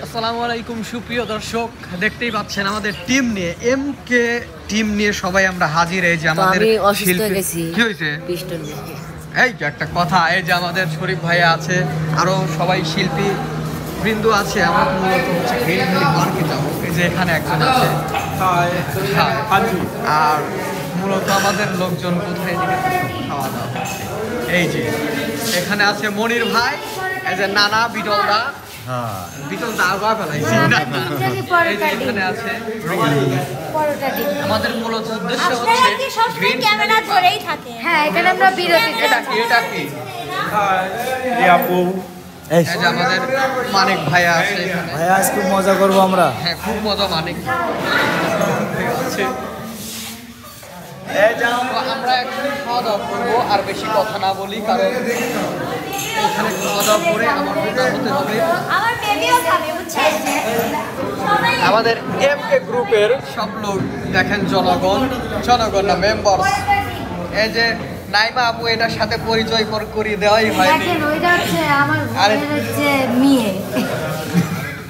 আসসালামু আলাইকুম সুপ্রিয় দর্শক, দেখতেই পাচ্ছেন আমাদের টিম নিয়ে এমকে টিম নিয়ে সবাই আমরা হাজির। এই যে আমাদের শিল্পী কি হয়েছে এই যে একটা কথা, এই যে আমাদের শরীফ ভাইয়া আছে, আরো সবাই শিল্পী বৃন্দ আছে। আমরা মূলত হচ্ছে গ্রিন ভ্যালি পার্কে যাবো। এই যে এখানে একজন আছে আর মূলত আমাদের লোকজন কোথায় দিকে খাওয়া দাওয়া করছে। এই যে এখানে আছে মনির ভাই, এই যে নানা বিটলদা, আমাদের মূলত উদ্দেশ্য হচ্ছে আমাদের মানিক ভাইয়া আছে, ভাইয়া আজ খুব মজা করবো আমরা। হ্যাঁ খুব মজা। মানিক আমরা একটু খাওয়া দাওয়া করবো, আর বেশি কথা না বলি, কারণ এখানে খাওয়া দাওয়া করে আমার কথা হতে হবে। আমাদের এমকে গ্রুপের সব লোক দেখেন, জনগণ না মেম্বার। এই যে নাইমা আপু, এটার সাথে পরিচয় করিয়ে দেওয়াই হয়নি।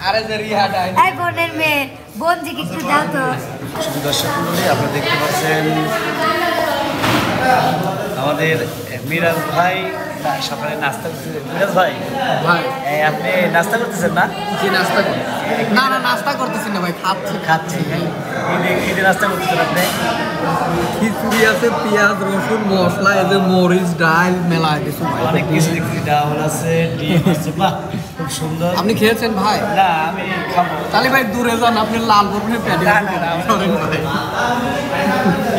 আরে যে রিহাটা বোনের মেয়ে, বোন জি একটু দাও তো। দর্শক মণ্ডলী, আপনারা দেখতে পাচ্ছেন আমাদের মিরাজ ভাই সকালে নাস্তা করতেছেন। মিরাজ ভাই, আপনি নাস্তা করতেছেন না? জি নাস্তা করি। না নাস্তা করতেছি না ভাই, খাচ্ছি। কি নাস্তা করতেছেন আপনি? খিচুড়ি আছে, পেঁয়াজ রসুন মশলা, এই যে মরিচ ডাল মেলা কিছু, অনেক কিছু দেখছি। ডাল আছে, ডিম আছে, বাহ খুব সুন্দর। আপনি খেয়েছেন ভাই? না আমি খাবো। তাহলে ভাই দূরে যান, আপনি লাল বরফে প্যাটি।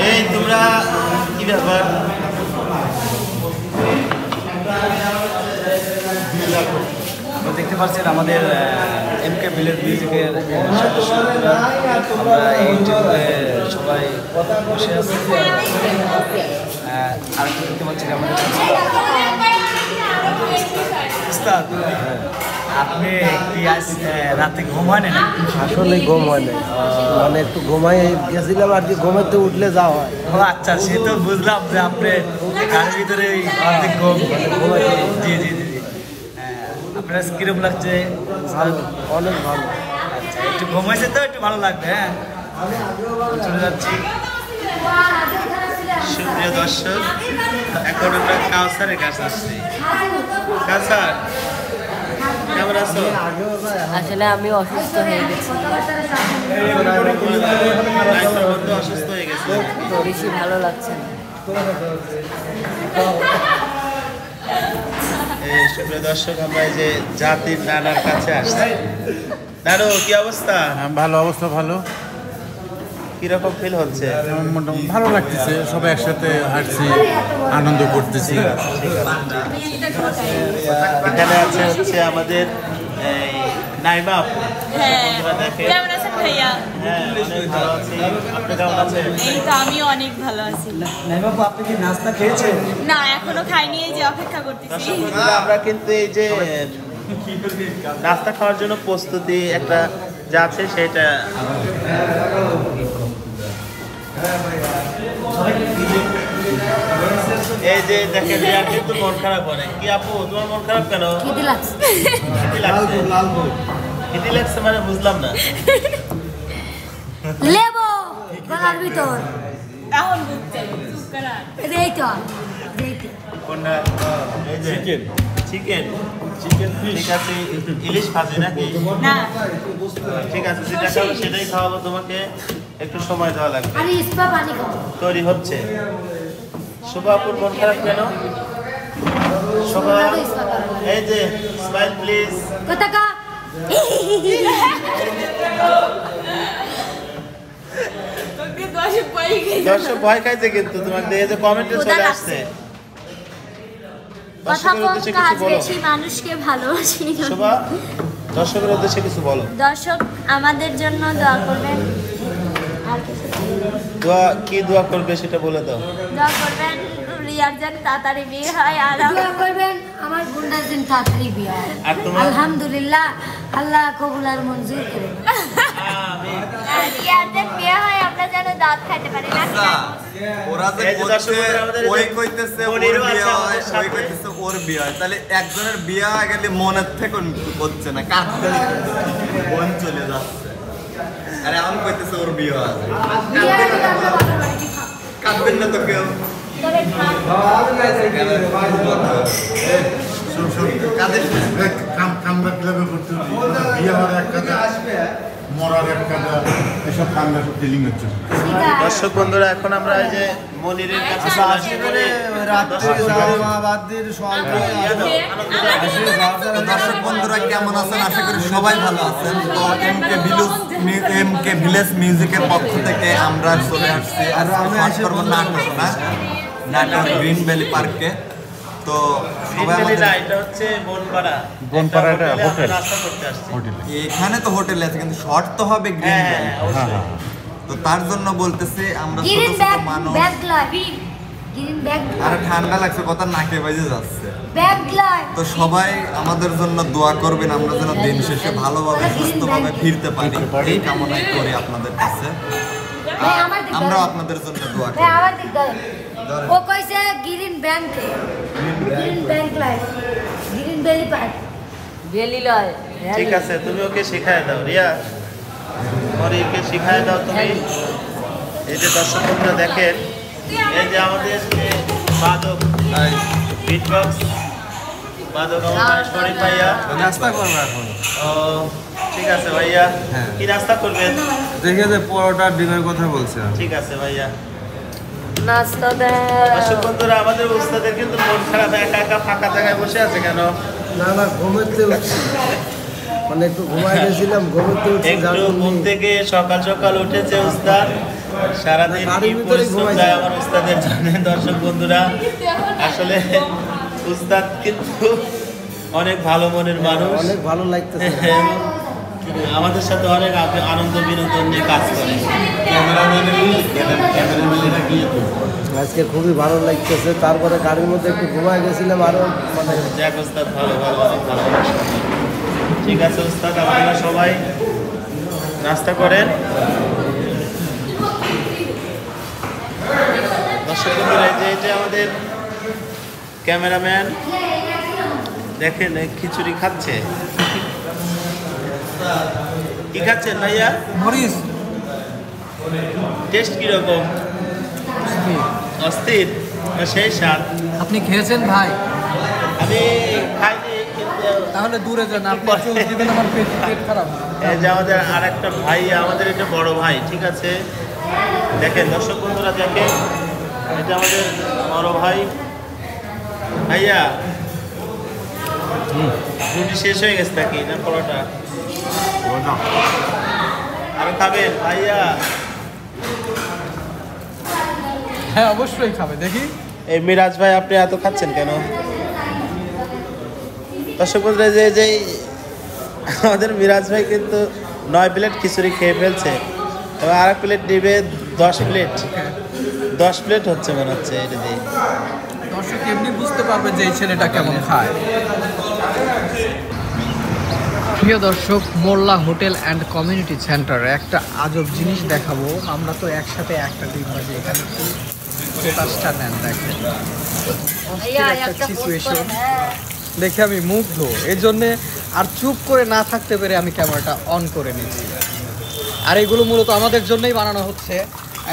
এই তোমরা কি ব্যাপার? দেখতে পাচ্ছেন আমাদের এমকে ভিলেজ মিউজিকের আমরা এই সবাই বসে আছি। আর কি দেখতে পাচ্ছি আমাদের আপনি কি আজ রাতে ঘুম হয় না? আসলে ঘুম হয় না, মানে একটু ঘুমাই গেছিলাম আর কি, ঘুমাতে উঠলে যাওয়া হয়। ও আচ্ছা, সে তো বুঝলাম যে আপনি গাড়ির ভিতরে ঘুম। জি জি জি জি। আপনার কিরকম লাগছে? অনেক ভালো। আচ্ছা, একটু ঘুমাইছে তো একটু ভালো লাগবে। হ্যাঁ চলে যাচ্ছি। সুপ্রিয় দর্শক, এখন আমরা কাউসারের কাছে আসছি। কাউসার কেমন আছো? আসলে আমি অসুস্থ হয়ে গেছি, অসুস্থ হয়ে গেছে, বেশি ভালো লাগছে না। সুপ্রিয় দর্শক, আমরা এই যে জাতির নানার কাছে আসছি। নানু কি অবস্থা? ভালো অবস্থা, ভালো। কিরকম ফিল হচ্ছে? মোটামুটি ভালো লাগতেছে, সবাই একসাথে হাঁটছি, আনন্দ করতেছি। এখানে আছে হচ্ছে আমাদের নাইমা আপু। কেমন আছেন ভাইয়া? হ্যাঁ ভালো আছি। আপনি কেমন আছেন? এই তো আমিও অনেক ভালো আছি। নাইমা আপু, আপনি কি নাস্তা খেয়েছেন? না এখনো খাইনি, এই যে অপেক্ষা করতেছি। আমরা কিন্তু এই যে নাস্তা খাওয়ার জন্য প্রস্তুতি একটা যা আছে সেটা এই যে দেখেন, কিন্তু মন খারাপ করে। কি আপু তোমার মন খারাপ কেন? খিদে লাগছে। খিদে লাগছে মানে বুঝলাম না। লেবো গলার ভিতর এখন বুঝতে এই তো কোনটা? এই যে চিকেন ঠিক আছে। ইলিশ ভাজি নাকি? না ঠিক আছে, যেটা খাবো সেটাই খাওয়াবো তোমাকে, একটু সময় দেওয়া লাগবে। আরে ইসপা পানি খাও। তৈরি হচ্ছে। শুভাপুর মন খারাপ কেন? শোভা, এই যে স্মাইল প্লিজ। কথা দর্শক ভয় খাইছে কিন্তু তোমাকে, এই যে কমেন্টে চলে আসছে। দর্শকের উদ্দেশ্যে কিছু বলো। মানুষকে ভালোবাসি। শোভা, দর্শকের উদ্দেশ্যে কিছু বলো। দর্শক আমাদের জন্য দোয়া করবেন। আর কিছু কি দোয়া করবে সেটা বলে দাও। দোয়া করবেন রিয়ার যেন তাড়াতাড়ি বিয়ে হয়, আর দোয়া করবেন আমার গুন্ডার যেন তাড়াতাড়ি বিয়ে হয়। আর তোমার? আলহামদুলিল্লাহ, আল্লাহ কবুল আর মঞ্জুর করে। রিয়ার যেন বিয়ে হয়, আমরা যেন দাঁত খাইতে পারি না। ওরা যে ওই কইতেছে ওর বিয়ে হয়, ওই কইতেছে ওর বিয়ে হয়, তাহলে একজনের বিয়ে হয়ে গেলে মনের থেকে হচ্ছে না, কাঁদতে বোন চলে যাচ্ছে, আরে এখন কইতেছে ওর বিয়ে আছে। কাঁদবেন না তো কেউ, কান্দা ক্লাবে করতে বিয়ে হওয়ার এক কাজা, মরার এক কাজা, এসব কান্দার ফিলিং হচ্ছে। দর্শক বন্ধুরা, এখন আমরা এই যে মনিরের কাছে দর্শক বন্ধুরা কেমন আছেন? আশা করি সবাই ভালো আছেন। তো এমকে ভিলেজ মিউজিকের পক্ষ থেকে আমরা চলে আসছি আর আমি আশা করবো নাটক গ্রিন ভ্যালি পার্কে। তো সবাই এটা হচ্ছে বনপাড়া, এটা হোটেল। এখানে তো হোটেল আছে কিন্তু শর্ট তো হবে গ্রিন ভ্যালি। তো তার জন্য বলতেছি আমরা ছোট ছোট মানুষ, আর ঠান্ডা লাগছে, কথা নাকে বাজে যাচ্ছে। তো সবাই আমাদের জন্য দোয়া করবেন, আমরা যেন দিন শেষে ভালোভাবে সুস্থভাবে ফিরতে পারি, এই কামনাই করি আপনাদের কাছে। আমরাও আপনাদের জন্য দোয়া করি। ও কইছে green bank life, green valley park, valley লয়। ঠিক আছে, তুমি ওকে শিখায় দাও রিয়া, মনিরকে শিখায় দাও তুমি। এই যে দর্শক বন্ধুরা দেখেন, এই যে আমাদের বাদক বিটবক্স বাদক আমাদের শরীফ ভাইয়া নাস্তা করবো এখন। ও ঠিক আছে ভাইয়া, কি নাস্তা করবেন? দেখে যে পরোটা ডিমের কথা বলছে। ঠিক আছে ভাইয়া। নাস্তা দর্শক বন্ধুরা, আমাদের উস্তাদের কিন্তু মন খারাপ, একা একা ফাঁকা জায়গায় বসে আছে কেন? না ঘুমাতে উঠছি, মানে একটু ঘুমাই গেছিলাম, ঘুমাতে উঠছি। একটু ঘুম থেকে সকাল সকাল উঠেছে উস্তাদ, সারাদিন কি পরিশ্রম যায় আমার উস্তাদের জানেন। দর্শক বন্ধুরা, আসলে উস্তাদ কিন্তু অনেক ভালো মনের মানুষ, অনেক ভালো লাগতেছে, আমাদের সাথে অনেক আনন্দ বিনোদন নিয়ে কাজ করে। আজকে খুবই ভালো লাগতেছে। তারপরে গাড়ির মধ্যে একটু ঘুমাই গেছিলাম, আরো মানে যাক উস্তাদ, ভালো ভালো অনেক ভালো। ঠিক আছে উস্তাদ, আপনারা সবাই নাস্তা করেন। দর্শক বন্ধুরা, এই যে আমাদের ক্যামেরাম্যান দেখেন খিচুড়ি খাচ্ছে। কি খাচ্ছেন ভাইয়া? মরিস টেস্ট কিরকম? অস্থির, সেই স্বাদ। আপনি খেয়েছেন ভাই? আমি খাইনি, কিন্তু তাহলে দূরে যান, আপনি চোখ দিবেন, আমার পেট খারাপ। এই যে আমাদের আর একটা ভাই, আমাদের এটা বড় ভাই, ঠিক আছে? দেখেন দর্শক বন্ধুরা, দেখেন এটা আমাদের বড় ভাই। ভাইয়া রুটি শেষ হয়ে গেছে নাকি না পরোটা? আরো খাবেন ভাইয়া? হ্যাঁ অবশ্যই খাবে। দেখি এই মিরাজ ভাই, আপনি এত খাচ্ছেন কেন? দর্শক বন্ধুরা, যে আমাদের মিরাজ ভাই কিন্তু 9 প্লেট খিচুড়ি খেয়ে ফেলছে, এবং আর এক প্লেট দিবে 10 প্লেট। 10 প্লেট হচ্ছে মনে হচ্ছে এটা দিয়ে। দর্শক এমনি বুঝতে পারবে যে এই ছেলেটা কেমন খায়। প্রিয় দর্শক, মোল্লা হোটেল অ্যান্ড কমিউনিটি সেন্টারে একটা আজব জিনিস দেখাবো। আমরা তো একসাথে একটা ডিম ভাজি, এখানে 50টা নেন। দেখেন সিচুয়েশন দেখে আমি মুগ্ধ, এই জন্যে আর চুপ করে না থাকতে পেরে আমি ক্যামেরাটা অন করে নিচ্ছি। আর এগুলো মূলত আমাদের জন্যই বানানো হচ্ছে।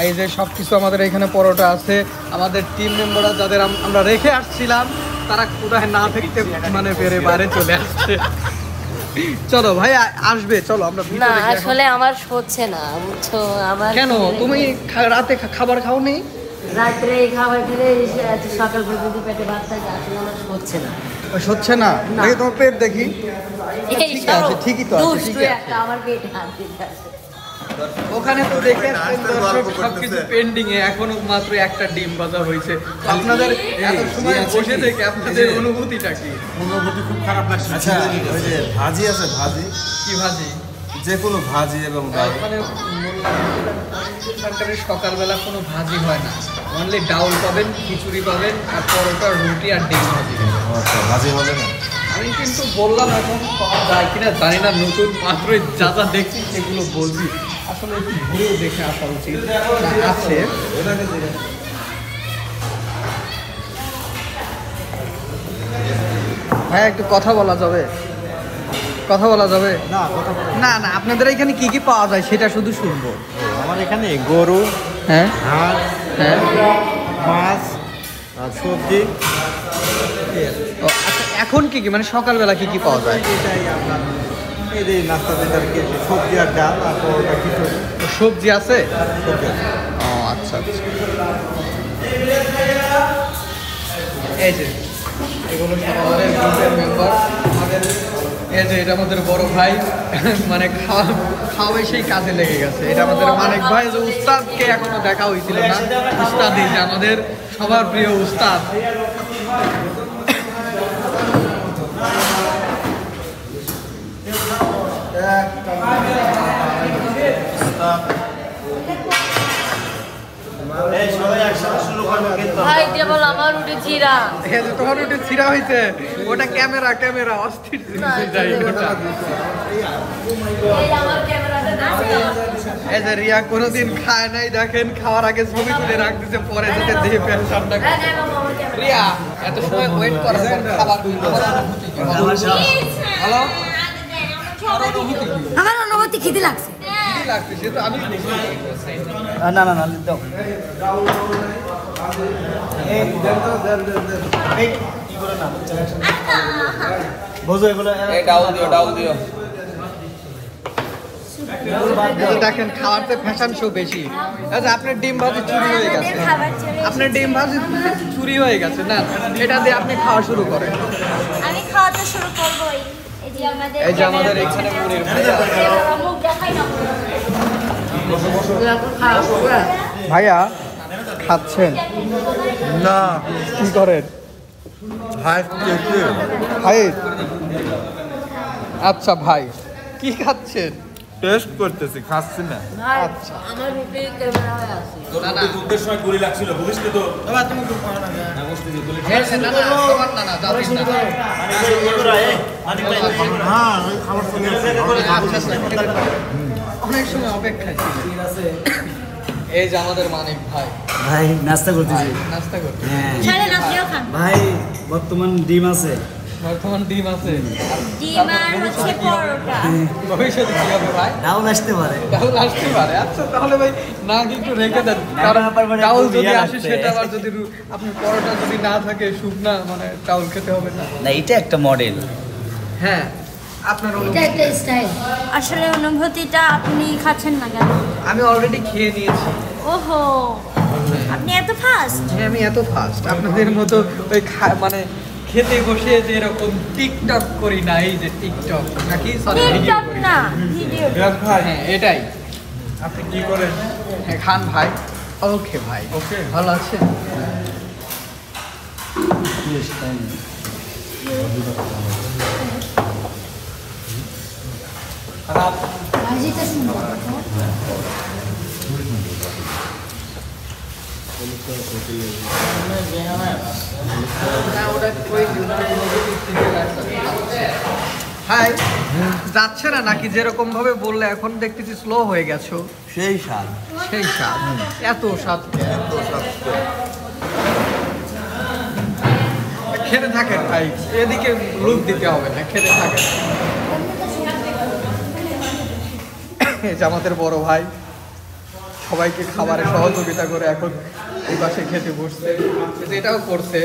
এই যে সব কিছু আমাদের এখানে পরোটা আছে, আমাদের টিম মেম্বাররা যাদের আমরা রেখে আসছিলাম তারা কোথায় না থাকতে মানে পেরে বাইরে চলে আসছে। চলো ভাই আসবে, চলো আমরা না, আসলে আমার হচ্ছে না, বুঝছো? আমার কেন? তুমি রাতে খাবার খাও নি? রাত্রে খাবার খেলে সকাল পর্যন্ত পেটে ভাত থাকে, আসলে আমার হচ্ছে না। হচ্ছে না? দেখি তোমার পেট দেখি। ঠিক আছে, ঠিকই তো আছে, ঠিকই আছে। আমার পেটে হাত দিতে আছে। ওখানে তো দেখে সবকিছু পেন্ডিং এ, এখনো মাত্র একটা ডিম ভাজা হয়েছে। আপনাদের এত সময় বসে থেকে আপনাদের অনুভূতিটা কি? অনুভূতি খুব খারাপ লাগছে। আচ্ছা, ওই যে ভাজি আছে, ভাজি কি ভাজি? যে কোনো ভাজি এবং মানে সরকারের সকালবেলা কোনো ভাজি হয় না, অনলি ডাউল পাবেন, খিচুড়ি পাবেন, আর পরোটা, রুটি আর ডিম ভাজি। ভাজি হবে না। আমি কিন্তু বললাম এখন পাওয়া যায় কিনা জানি না, নতুন মাত্রই যা যা দেখছি সেগুলো বলছি। আসলে একটু ঘুরেও দেখে আসা উচিত আছে। ভাই একটু কথা বলা যাবে? কথা বলা যাবে? না কথা বলো। না না, আপনাদের এখানে কি কি পাওয়া যায় সেটা শুধু শুনবো। আমার এখানে গরু, হ্যাঁ হাঁস, হ্যাঁ। মাছ আর সবজি। ও, আচ্ছা, এখন কি কি মানে সকালবেলা কি কি পাওয়া যায়? এটাই আপনার এই যে নাস্তা যেটার কি সবজি আর ডাল আর পরোটা খিচুড়ি। সবজি আছে? সবজি আছে। ও আচ্ছা আচ্ছা। এই যে এগুলো সব আমাদের গ্রুপের মেম্বার। আমাদের এই যে এটা আমাদের বড় ভাই, মানে খাওয়াই সেই কাজে লেগে গেছে। এটা আমাদের মানিক ভাই, যে উস্তাদকে এখনো দেখা হয়েছিল না। উস্তাদ এই যে আমাদের সবার প্রিয় উস্তাদ। এই সবাই একসাথে শুরু করবো কিন্তু ভাই কেবল আমার উঠে চিরা। এই যে তোমার ওটা ছিঁড়া হয়েছে, ওটা ক্যামেরা অস্থির জিনিস যাই ওটা। এই আমার ক্যামেরাটা আছে। এই যে রিয়া কোনোদিন খায় নাই, দেখেন খাওয়ার আগে ছবি তুলে রাখতেছে, পরে যেতে দিয়ে পেনশনটা। হ্যাঁ হ্যাঁ বাবা আমার ক্যামেরা। রিয়া এত সময় ওয়েট করার পর খাবার হ্যালো আমার অনুমতি খিদে লাগছে। কি লাগতেছে তো আমি না না না দাও। এই দেন তো দেন। এই কি করে না বোঝো এগুলো। এই ডাউল দিও দেখেন খাওয়াতে ফ্যাশন শো বেশি। আচ্ছা আপনার ডিম ভাজি চুরি হয়ে গেছে, আপনার ডিম ভাজি চুরি হয়ে গেছে না, এটা দিয়ে আপনি খাওয়া শুরু করেন। আমি খাওয়াতে শুরু করবই। এই যে আমাদের এখানে মুড়ির ভাইয়া। মুখ দেখাই না। ভাইয়া খাচ্ছেন না কি করেন? হাই ভাই আচ্ছা ভাই কি খাচ্ছেন? টেস্ট করতেছি, খাচ্ছি না। আচ্ছা আমার রুটি ক্যামেরা আছে। না না দুধের সময় গুলি লাগছিল বুঝিস তো হ্যাঁ, না না তোমার না না যাবেন না। হ্যাঁ ওই খাবার চলে আসছে। আচ্ছা, আচ্ছা, অনেক সময় অপেক্ষায় ছিল। এই যে আমাদের মানিক ভাই ভাই নাস্তা করতেছি। নাস্তা করতে। হ্যাঁ চলেন আপনিও খান। ভাই বর্তমান ডিম আছে। বর্তমান ডিম আছে, ডিম আর হচ্ছে পরোটা। ভবিষ্যতে কি হবে ভাই? ডাউন আসতে পারে। ডাউল আসতে পারে। আচ্ছা তাহলে ভাই না কি একটু রেখে দেন, কারণ ডাউল যদি আসে সেটা আবার যদি আপনার পরোটা যদি না থাকে শুকনা, মানে ডাউল খেতে হবে না। না এটা একটা মডেল। হ্যাঁ আপনার এটা অনুভূতি? একটা স্টাইল। আসলে অনুভূতিটা আপনি খাচ্ছেন না কেন? আমি অলরেডি খেয়ে নিয়েছি। ওহো, আপনি এত ফাস্ট। হ্যাঁ আমি এত ফাস্ট আপনাদের মতো ওই মানে খেতে বসে যে এরকম টিকটক করি না। এই যে টিকটক নাকি সরি ভিডিও টিকটক করি না, ভিডিও। হ্যাঁ এটাই। আপনি কি করেন? হ্যাঁ খান ভাই। ওকে ভাই, ওকে ভালো আছে। ভাজিটা সুন্দর। হাই যাচ্ছে না নাকি? যেরকম ভাবে বললে এখন দেখতেছি স্লো হয়ে গেছো। সেই স্বাদ। সেই স্বাদ, এত স্বাদ খেতে থাকেন ভাই, এদিকে লুক দিতে হবে না, খেতে থাকেন। এই যে আমাদের বড় ভাই সবাইকে খাবারে সহযোগিতা করে এখন এই পাশে খেতে বসছে। কিন্তু এটাও করছে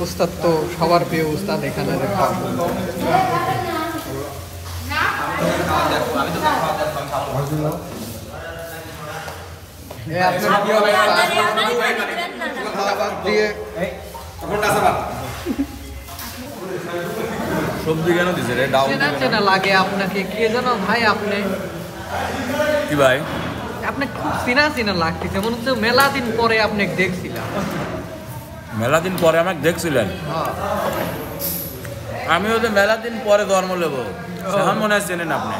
উস্তাদ, তো সবার প্রিয় উস্তাদ এখানে দেখা। আপনার কি অবস্থা? খাবার দিয়ে সবজি কেন দিছে রে ডাউন চেনা চেনা লাগে আপনাকে, কে জানো ভাই? আপনি কি ভাই আপনাকে খুব চেনা চেনা লাগতেছে, মনে হচ্ছে মেলা দিন পরে আপনাকে দেখছিলাম। মেলা দিন পরে আমাকে দেখছিলেন? হ্যাঁ। আমিও তো মেলা দিন পরে জন্ম নেবো, এখন মনে হয় চেনেন আপনি।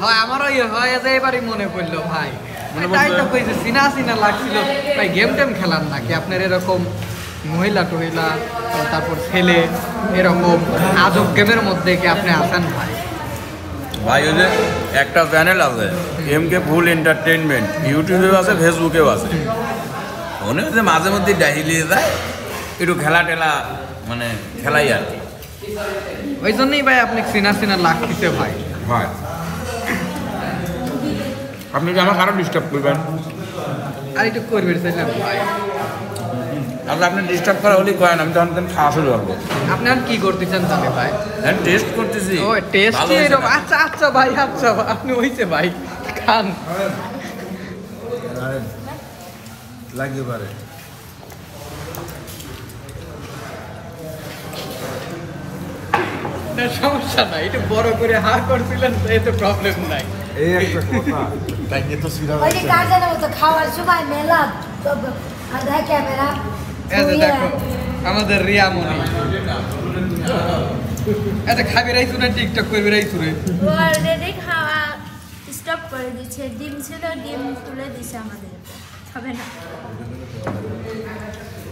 হয় আমারও ইয়ে হয় যে এবারই মনে পড়লো ভাই, মনে তাই পড়লো? তো কইছে চিনা চিনা লাগছিল। ভাই গেম টেম খেলার নাকি আপনার এরকম মহিলা টহিলা, তারপর ছেলে, এরকম আজব গেমের মধ্যে কি আপনি আছেন ভাই? ভাই ওই যে একটা চ্যানেল আছে এমকে ফুল এন্টারটেইনমেন্ট, ইউটিউবেও আছে ফেসবুকেও আছে। মনে হচ্ছে মাঝে মধ্যে ডাহিলিয়ে যায় একটু খেলা টেলা, মানে খেলাই আর কি। ওই জন্যই ভাই আপনি সিনা লাগতেছে ভাই। ভাই আপনি কি আমাকে আরো ডিস্টার্ব করবেন? আর একটু করবেন চাইলাম ভাই। তাহলে আপনি ডিস্টার্ব করা হলেই কয়েন, আমি তখন খাওয়া শুরু করবো। আপনি আর কি করতে চান তাহলে ভাই? হ্যাঁ টেস্ট করতেছি। ও টেস্ট এরকম। আচ্ছা আচ্ছা ভাই, আচ্ছা আপনি হইছে ভাই খান। লাগতে পারে। না সমস্যা নাই, একটু বড় করে হা করছিলেন তো এতে প্রবলেম নাই। এই একটা কথা। তাই নিয়ে তো সিরা ওই যে কার জানা মতো খাওয়ার সময় মেলা আর দেখ ক্যামেরা। এই যে দেখো আমাদের রিয়া মনি। আচ্ছা খাবি রাইছু না টিকটক করবি রাইছু রে? অলরেডি খাওয়া স্টপ করে দিচ্ছে। ডিম ছিল, ডিম তুলে দিছে আমাদের। হবে না।